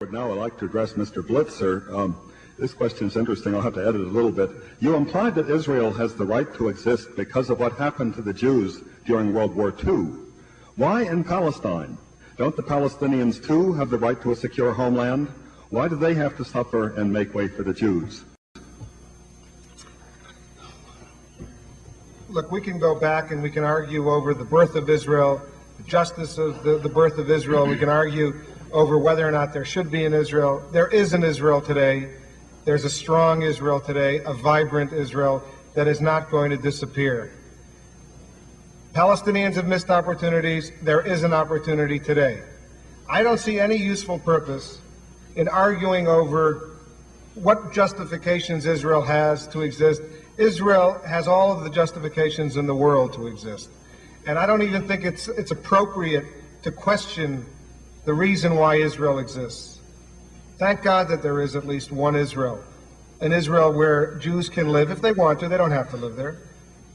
But now I'd like to address Mr. Blitzer. This question is interesting. I'll have to edit it a little bit. You implied that Israel has the right to exist because of what happened to the Jews during World War II. Why in Palestine? Don't the Palestinians, too, have the right to a secure homeland? Why do they have to suffer and make way for the Jews? Look, we can go back and we can argue over the birth of Israel, the justice of the birth of Israel. We can argue over whether or not there should be an Israel. There is an Israel today. There's a strong Israel today, a vibrant Israel that is not going to disappear. Palestinians have missed opportunities. There is an opportunity today. I don't see any useful purpose in arguing over what justifications Israel has to exist. Israel has all of the justifications in the world to exist. And I don't even think it's appropriate to question the reason why Israel exists. Thank God that there is at least one Israel, an Israel where Jews can live if they want to. They don't have to live there.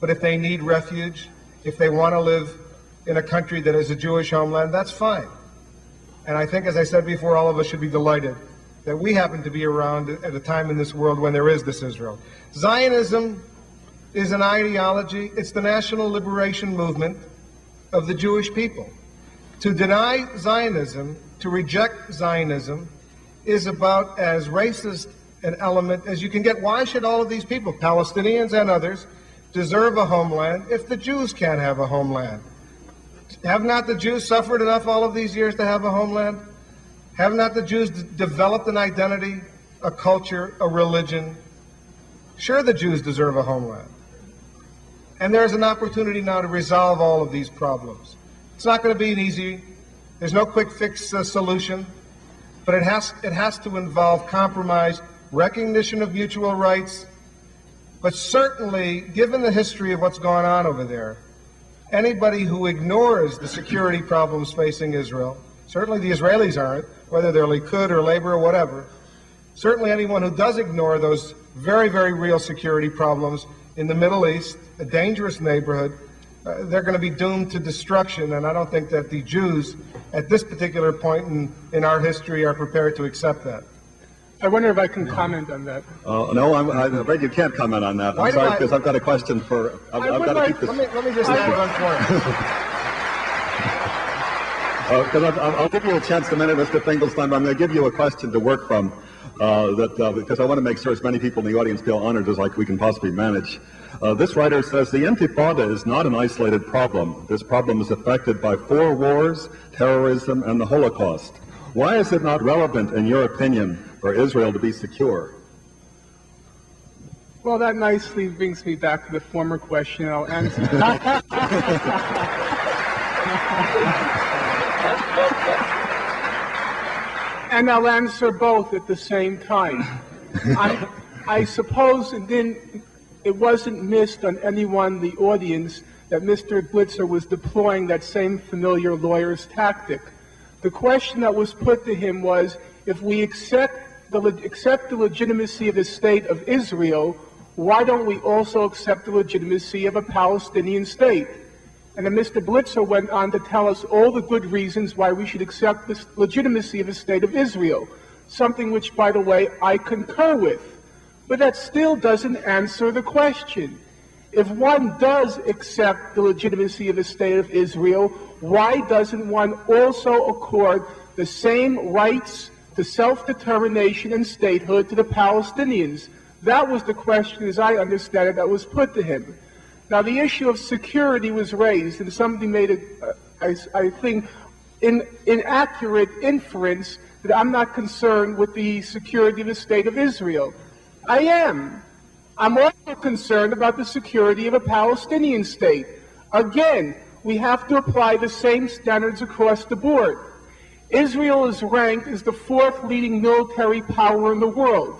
But if they need refuge, if they want to live in a country that is a Jewish homeland, that's fine. And I think, as I said before, all of us should be delighted that we happen to be around at a time in this world when there is this Israel. Zionism is an ideology. It's the national liberation movement of the Jewish people. To deny Zionism, to reject Zionism, is about as racist an element as you can get. Why should all of these people, Palestinians and others, deserve a homeland if the Jews can't have a homeland? Have not the Jews suffered enough all of these years to have a homeland? Have not the Jews developed an identity, a culture, a religion? Sure, the Jews deserve a homeland. And there's an opportunity now to resolve all of these problems. It's not going to be an easy, there's no quick fix solution, but it has to involve compromise, recognition of mutual rights, but certainly, given the history of what's gone on over there, anybody who ignores the security problems facing Israel, certainly the Israelis aren't, whether they're Likud or Labor or whatever, certainly anyone who does ignore those very, very real security problems in the Middle East, a dangerous neighborhood, they're going to be doomed to destruction, and I don't think that the Jews, at this particular point in our history, are prepared to accept that. I wonder if I can comment on that. No, I'm afraid you can't comment on that. I'm sorry, because I've got a question for... I've got to keep this... Let me just add one point. Because I'll give you a chance in a minute, Mr. Finkelstein, but I'm going to give you a question to work from, because I want to make sure as many people in the audience feel honored as we can possibly manage. This writer says, the Intifada is not an isolated problem. This problem is affected by 4 wars, terrorism, and the Holocaust. Why is it not relevant, in your opinion, for Israel to be secure? Well, that nicely brings me back to the former question. I'll answer. And I'll answer both at the same time. I suppose it wasn't missed on anyone in the audience that Mr. Blitzer was deploying that same familiar lawyer's tactic. The question that was put to him was, if we accept the legitimacy of the state of Israel, why don't we also accept the legitimacy of a Palestinian state? And then Mr. Blitzer went on to tell us all the good reasons why we should accept the legitimacy of the state of Israel, something which, by the way, I concur with. But that still doesn't answer the question. If one does accept the legitimacy of the state of Israel, why doesn't one also accord the same rights to self-determination and statehood to the Palestinians? That was the question, as I understand it, that was put to him. Now, the issue of security was raised, and somebody made I think, inaccurate inference that I'm not concerned with the security of the state of Israel. I am. I'm also concerned about the security of a Palestinian state. Again, we have to apply the same standards across the board. Israel is ranked as the 4th leading military power in the world.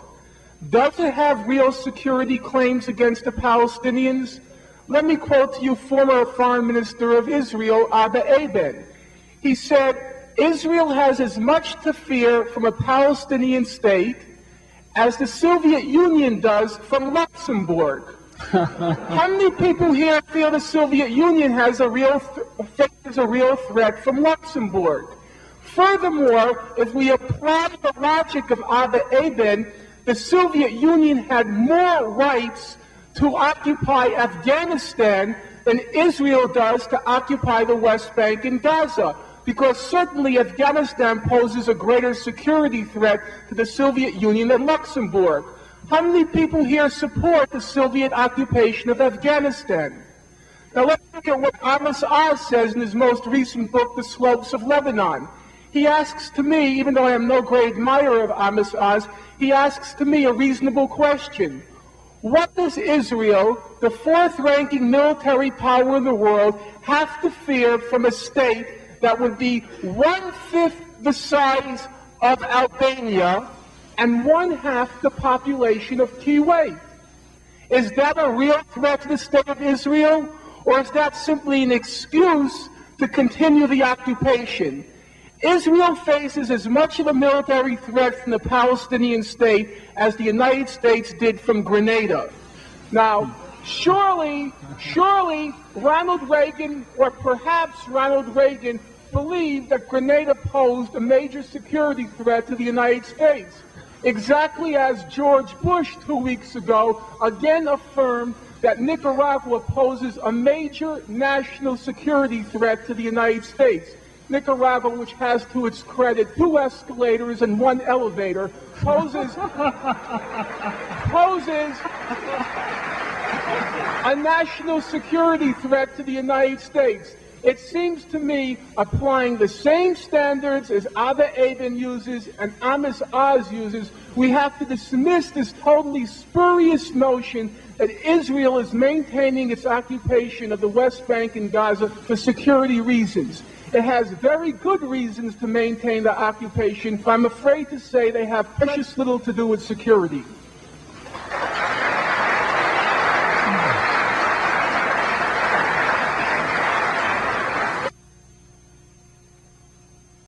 Does it have real security claims against the Palestinians? Let me quote to you former Foreign Minister of Israel, Abba Eban. He said, Israel has as much to fear from a Palestinian state as the Soviet Union does from Luxembourg. How many people here feel the Soviet Union has a real threat from Luxembourg? Furthermore, if we apply the logic of Abba Eban, the Soviet Union had more rights to occupy Afghanistan than Israel does to occupy the West Bank and Gaza, because certainly Afghanistan poses a greater security threat to the Soviet Union than Luxembourg. How many people here support the Soviet occupation of Afghanistan? Now let's look at what Amos Oz says in his most recent book, The Slopes of Lebanon. He asks to me, even though I am no great admirer of Amos Oz, he asks to me a reasonable question. What does Israel, the fourth-ranking military power in the world, have to fear from a state that would be one-fifth the size of Albania and one-half the population of Kuwait? Is that a real threat to the state of Israel, or is that simply an excuse to continue the occupation? Israel faces as much of a military threat from the Palestinian state as the United States did from Grenada. Now, surely Ronald Reagan, or perhaps Ronald Reagan, believed that Grenada posed a major security threat to the United States, exactly as George Bush 2 weeks ago again affirmed that Nicaragua poses a major national security threat to the United States. Nicaragua, which has to its credit 2 escalators and 1 elevator, poses a national security threat to the United States. It seems to me, applying the same standards as Abba Eban uses and Amos Oz uses, we have to dismiss this totally spurious notion that Israel is maintaining its occupation of the West Bank and Gaza for security reasons. It has very good reasons to maintain the occupation, but I'm afraid to say they have precious little to do with security.